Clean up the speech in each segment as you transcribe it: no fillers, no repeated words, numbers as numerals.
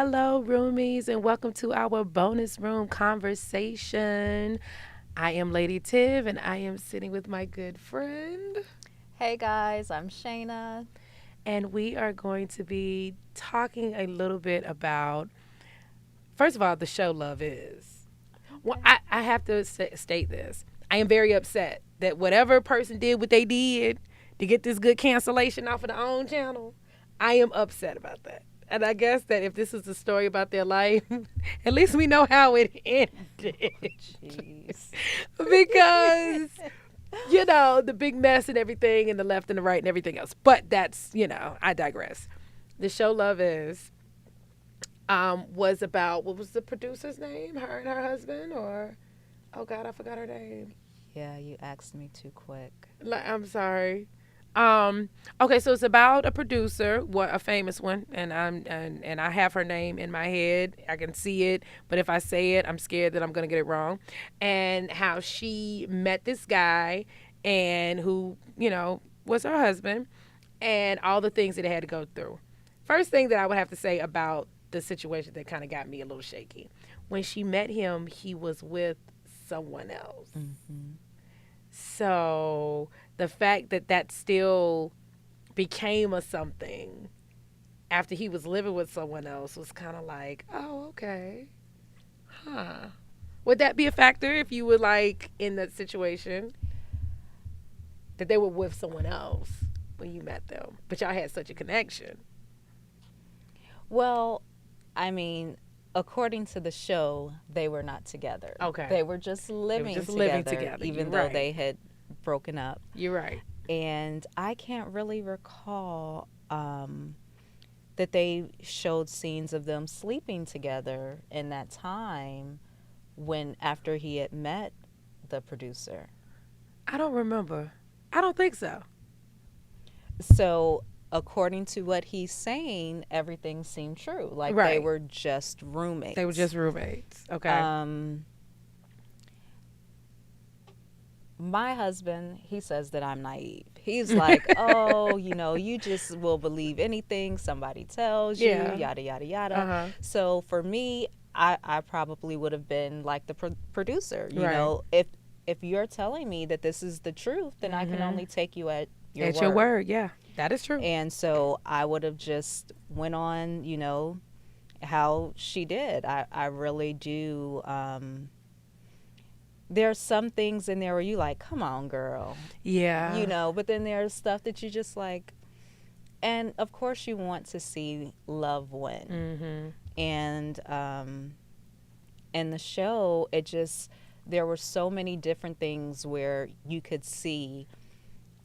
Hello, roomies, and welcome to our bonus room conversation. I am Lady Tiv, and I am sitting with my good friend, Hey guys, I'm Shayna. and we are going to be talking a little bit about, first of all, the show Love Is. Well, Okay. I have to state this. I am very upset that whatever person did what they did to get this good cancellation off of the own channel, I am upset about that. And I guess that if this is a story about their life, at least we know how it ended. Jeez. Because, the big mess and everything, and the left and the right and everything else. But that's, I digress. The show Love Is was about, what was the producer's name? Her and her husband? Or, oh God, I forgot her name. Yeah, you asked me too quick. I'm sorry. Okay, so it's about a producer, a famous one, and I have her name in my head. I can see it, but if I say it, I'm scared that I'm gonna get it wrong. And how she met this guy, and who was her husband, and all the things that they had to go through. First thing that I would have to say about the situation that kind of got me a little shaky, when she met him, he was with someone else. Hmm. So the fact that that still became a something after he was living with someone else was kind of like, oh, okay. Huh. Would that be a factor if you were like in that situation that they were with someone else when you met them, but y'all had such a connection? Well, I mean, according to the show, they were not together. Okay. They were just living just together, living together. even You're though right. they had broken up. You're right. And I can't really recall that they showed scenes of them sleeping together in that time when after he had met the producer. I don't remember. I don't think so. So according to what he's saying, everything seemed true. Like they Right. were just roommates. They were just roommates. Okay. My husband, he says that I'm naive. He's like, oh, you just will believe anything somebody tells you, Yeah. yada, yada, yada. Uh-huh. So for me, I probably would have been like the producer. Right. If you're telling me that this is the truth, then I can only take you at your At word. your word, yeah. That is true. And so I would have just went on, how she did. I really do. There's some things in there where you like, come on, girl, Yeah. but then there's stuff that you just like, and of course you want to see love win. And in the show, there were so many different things where you could see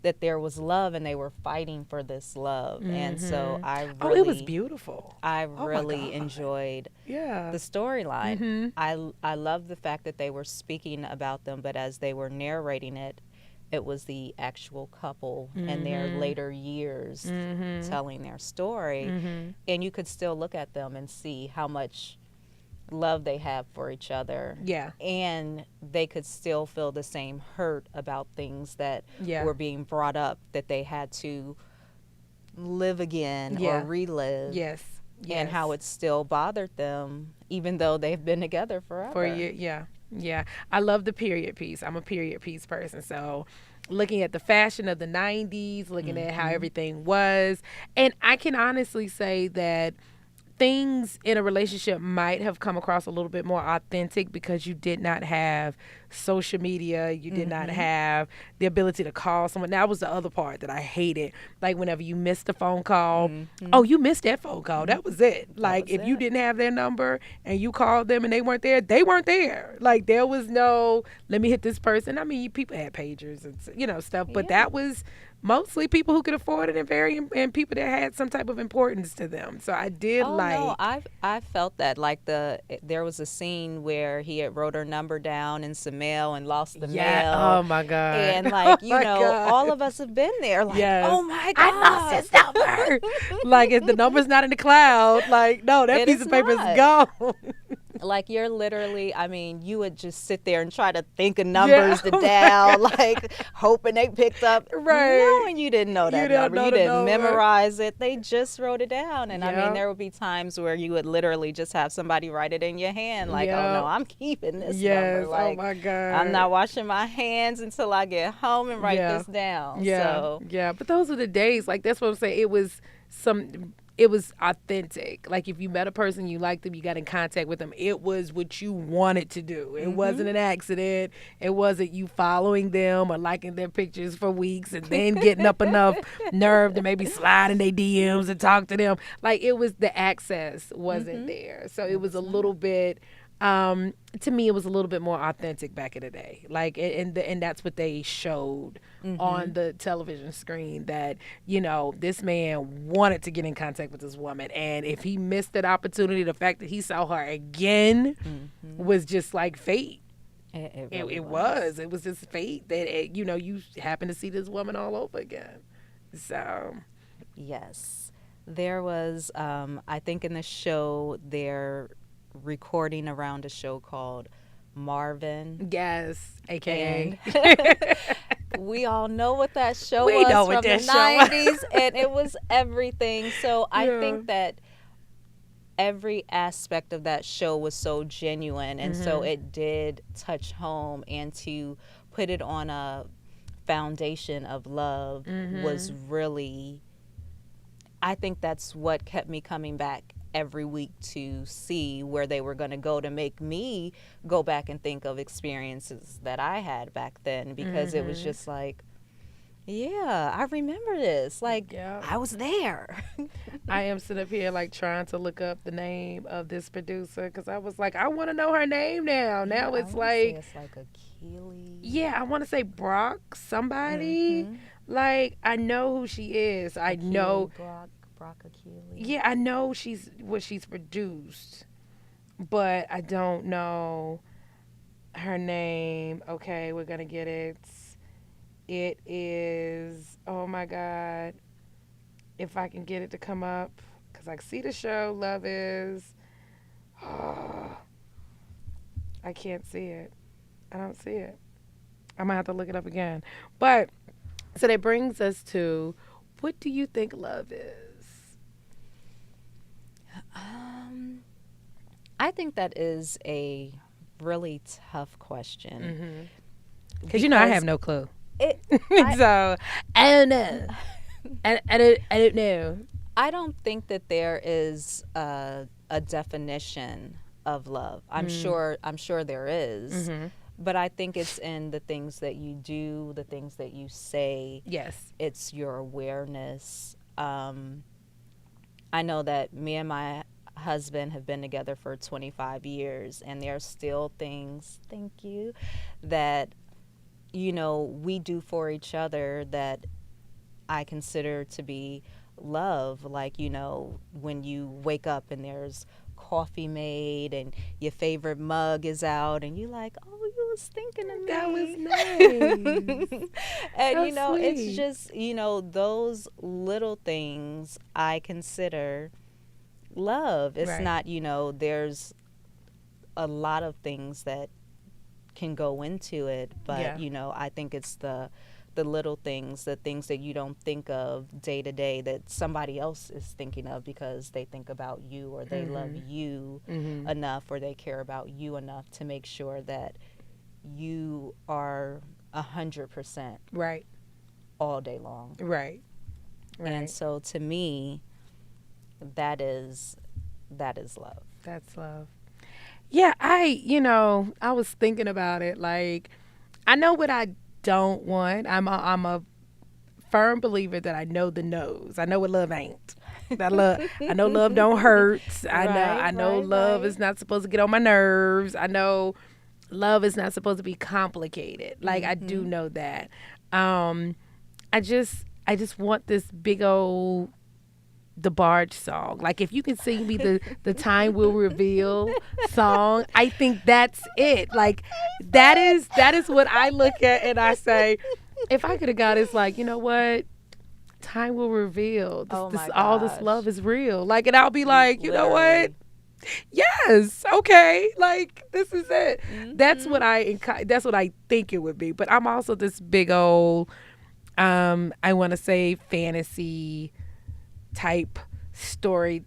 that there was love and they were fighting for this love. And so Oh, it was beautiful. I Oh my really God. enjoyed Yeah. the storyline. I love the fact that they were speaking about them, but as they were narrating it, it was the actual couple in their later years telling their story. And you could still look at them and see how much love they have for each other. Yeah. And they could still feel the same hurt about things that Yeah. were being brought up that they had to live again Yeah. or relive. Yes. And how it still bothered them even though they've been together forever. For you, yeah. Yeah. I love the period piece. I'm a period piece person. So looking at the fashion of the 90s, looking at how everything was. And I can honestly say that things in a relationship might have come across a little bit more authentic because you did not have social media. You did not have the ability to call someone. That was the other part that I hated. Like whenever you missed a phone call, oh, you missed that phone call. That was it. Like was if you it. didn't have their number and you called them and they weren't there, they weren't there. Like there was no, let me hit this person. I mean, people had pagers and stuff, but Yeah. that was mostly people who could afford it and people that had some type of importance to them. So I did Oh like. no, I felt that like there was a scene where he had wrote her number down in some mail and lost the mail. Oh my God. And like Oh my God. all of us have been there. Like, Yes. oh my I God, lost his number. Like if the number's not in the cloud, like no, that It piece is of paper is not. gone. Like you're literally, I mean, you would just sit there and try to think of numbers to dial, like hoping they picked up. Right. Knowing you didn't know that You don't number. know You the didn't number. memorize it. They just wrote it down. And I Yep. mean, there would be times where you would literally just have somebody write it in your hand. Like, oh no, Yep. I'm keeping this Yes. number. Like, oh my God. I'm not washing my hands until I get home and write Yeah. this down. Yeah. So, Yeah. But those are the days. Like, that's what I'm saying. It was authentic. Like, if you met a person, you liked them, you got in contact with them, it was what you wanted to do. It wasn't an accident. It wasn't you following them or liking their pictures for weeks and then getting up enough nerve to maybe slide in their DMs and talk to them. Like, it was the access wasn't there. So it was a little bit, to me, it was a little bit more authentic back in the day. Like, and that's what they showed on the television screen, that, you know, this man wanted to get in contact with this woman. And if he missed that opportunity, the fact that he saw her again was just like fate. it It, really it was. It was just fate that, you know, you happen to see this woman all over again. So, Yes. There was, I think in the show, they're recording around a show called Marvin. yes, AKA. We all know what that show We was know from what the that show was. 90s, and it was everything. So I Yeah. think that every aspect of that show was so genuine, and so it did touch home, and to put it on a foundation of love was really, I think that's what kept me coming back every week to see where they were going to go, to make me go back and think of experiences that I had back then, because it was just like, yeah, I remember this. Like, Yeah. I was there. I am sitting up here like trying to look up the name of this producer, because I was like, I want to know her name now. Now I it's wanna say like, it's like Achilles. yeah, I want to say Brock somebody. Like, I know who she is. I know. Brock Achilles. Yeah, I know she's produced, but I don't know her name. Okay, we're gonna get it. It is, oh my God, if I can get it to come up, because I see the show Love Is. I can't see it. I don't see it. I might have to look it up again. But so that brings us to, what do you think love is? I think that is a really tough question. Because you know I have no clue. It, So I don't know. I don't know. I don't think that there is a definition of love. I'm sure there is, but I think it's in the things that you do, the things that you say. Yes. It's your awareness. I know that me and my husband have been together for 25 years, and there are still things, thank you, that, you know, we do for each other that I consider to be love. Like, you know, when you wake up and there's coffee made and your favorite mug is out and you like, oh, you was thinking of me. That was nice. And So you know, sweet. it's just, you know, those little things I consider love. It's Right. not, you know, there's a lot of things that can go into it, but Yeah. you know, I think it's the little things, the things that you don't think of day to day that somebody else is thinking of because they think about you, or they love you enough, or they care about you enough to make sure that you are 100% Right. all day long. Right. And so to me, that is love. That's love. Yeah, I was thinking about it. Like, I know what I don't want. I'm a firm believer that I know the no's. I know what love ain't. I know love don't hurt. I know love is not supposed to get on my nerves. I know love is not supposed to be complicated. Like, I do know that. I just want this big old DeBarge song. Like, if you can sing me the Time Will Reveal song, I think that's it. Like, that is what I look at and I say, if I could have got, it's like, you know what? Time will reveal. All this gosh. love is real. Like, and I'll be like, you know what? Yes. Okay. Like this is it. That's Mm-hmm. what that's what I think it would be. But I'm also this big old I want to say fantasy type story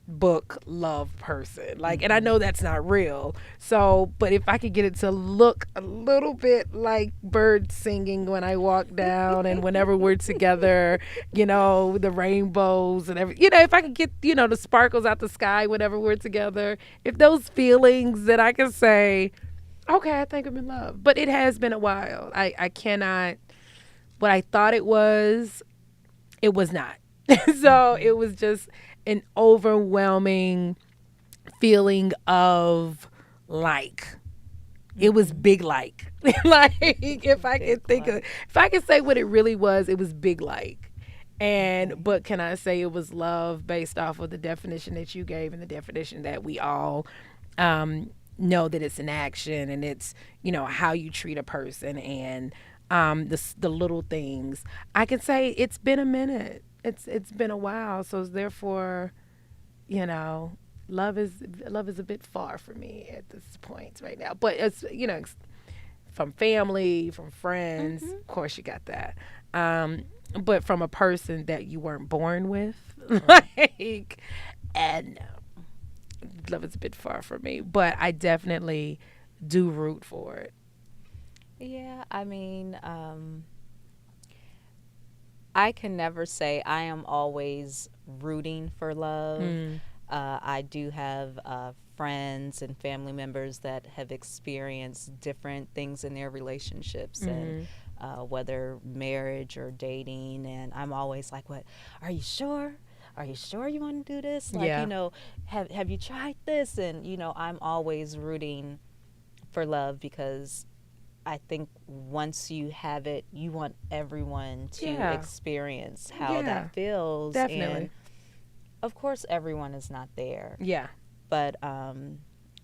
book love person. Like, and I Mm-hmm. know that's not real. So, but if I could get it to look a little bit like birds singing when I walk down and whenever we're together, the rainbows and if I could get, the sparkles out the sky whenever we're together, if those feelings that I can say, okay, I think I'm in love. But it has been a while. I cannot, what I thought it was not. So Mm-hmm. it was just an overwhelming feeling of like. It was Mm-hmm. big like. Like if I Big could think of like. if I could say what it really was, it was big like. And Okay. but can I say it was love based off of the definition that you gave and the definition that we all know that it's an action and it's how you treat a person and the little things. I can say it's been a minute. It's been a while, so therefore, you know, love is love is a bit far for me at this point right now. But it's from family, from friends, Mm-hmm. of course you got that. Um, but from a person that you weren't born with, Right. like, and no, love is a bit far for me. But I definitely do root for it. Yeah, I mean, I can never say I am always rooting for love. Mm, I do have friends and family members that have experienced different things in their relationships and mm-hmm. whether marriage or dating. And I'm always like, "What? Are you sure? Are you sure you want to do this? Like, Yeah, have you tried this?" And I'm always rooting for love because I think once you have it, you want everyone to yeah, experience how yeah, that feels. And definitely. of course, everyone is not there, Yeah, but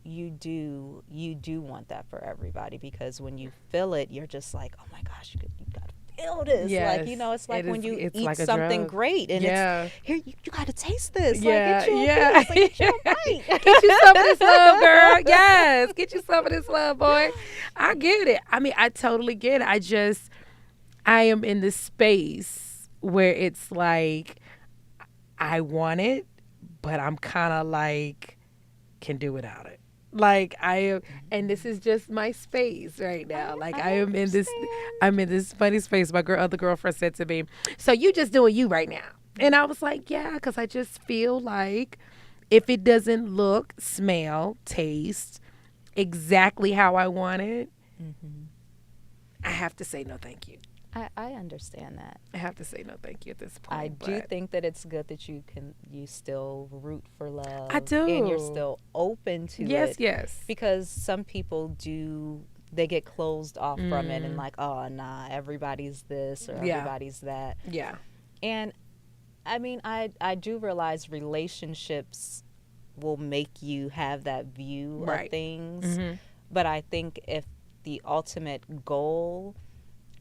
you do want that for everybody because when you feel it, you're just like, oh my gosh, you got to feel this. Like yes, it's like it when is. you It's eat like a something drug. great and it's Yeah, here, you got to taste this. Like, yeah, get you a yeah. piece, like, get you a Get you some of bite. this love, girl. Yes, get you some of this love, boy. I get it. I mean, I totally get it. I am in this space where it's like I want it, but I'm kind of like can do without it. Like I am, and this is just my space right now. Like I I am in this, I'm in this funny space. My other girlfriend said to me, "So you just doing you right now?" And I was like, "Yeah," because I just feel like if it doesn't look, smell, taste exactly how I want it, understand. I have to say no, thank you. I understand that. I have to say no, thank you at this I point. do But think that it's good that you still root for I love and you're do. still open to Yes, it yes. because some people do they get closed off from it and Mm, like, oh nah, everybody's this or yeah, everybody's that. yeah, And I mean, I do realize relationships will make you have that view of right. things, Hmm. but I think if the ultimate goal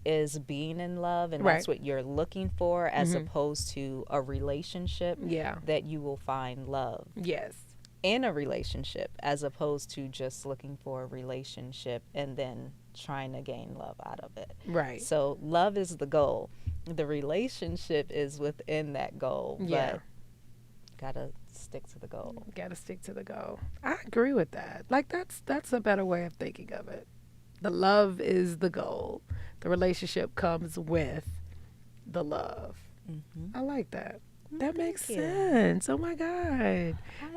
is being in love and Right. that's what you're looking for as Hmm. opposed to a relationship, Yeah. that you will find love Yes. in a relationship as opposed to just looking for a relationship and then trying to gain love out of it. Right. So love is the goal, the relationship is within that goal, Yeah. but gotta stick to the goal. Got to stick to the goal. I agree with that. Like that's a better way of thinking of it. The love is the goal. The relationship comes with the love. Mm-hmm. I like that. Well, That makes thank you. sense. Oh my god. I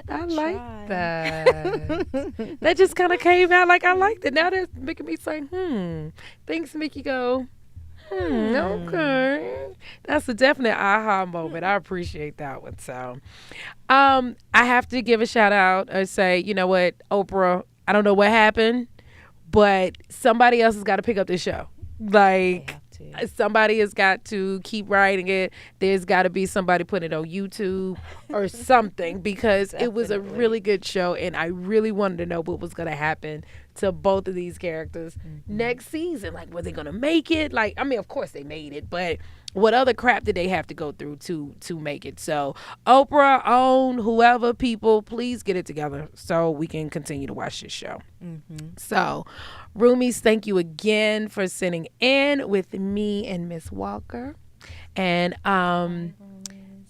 I like try. that. That just kind of came out like I liked it. Now that's making me say, things make you go, Hmm. okay. That's a definite aha moment. I appreciate that one. So, I have to give a shout out or say, you know what, Oprah, I don't know what happened, but somebody else has got to pick up this show. They Like, have to. somebody has got to keep writing it. There's got to be somebody putting it on YouTube or something because it was a Definitely. really good show and I really wanted to know what was going to happen to both of these characters Mm-hmm. next season. Like, were they going to make it? Like, I mean, of course they made it, but what other crap did they have to go through to make it? So Oprah, OWN, whoever, people, please get it together so we can continue to watch this show. So Roomies, thank you again for sitting in with me and Miss Walker and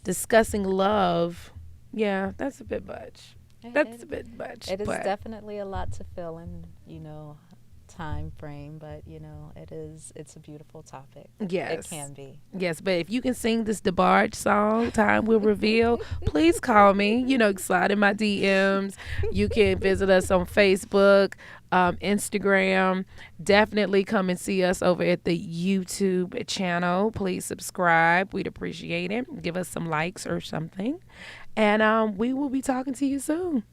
discussing love. Yeah, that's a bit much. That's a bit much. It is but definitely a lot to fill in, time frame, but it's a beautiful topic. yes, It can be. yes. But if you can sing this DeBarge song, "Time Will Reveal," please call me. Slide in my DMs. You can visit us on Facebook, Instagram. Definitely come and see us over at the YouTube channel. Please subscribe. We'd appreciate it. Give us some likes or something, and we will be talking to you soon.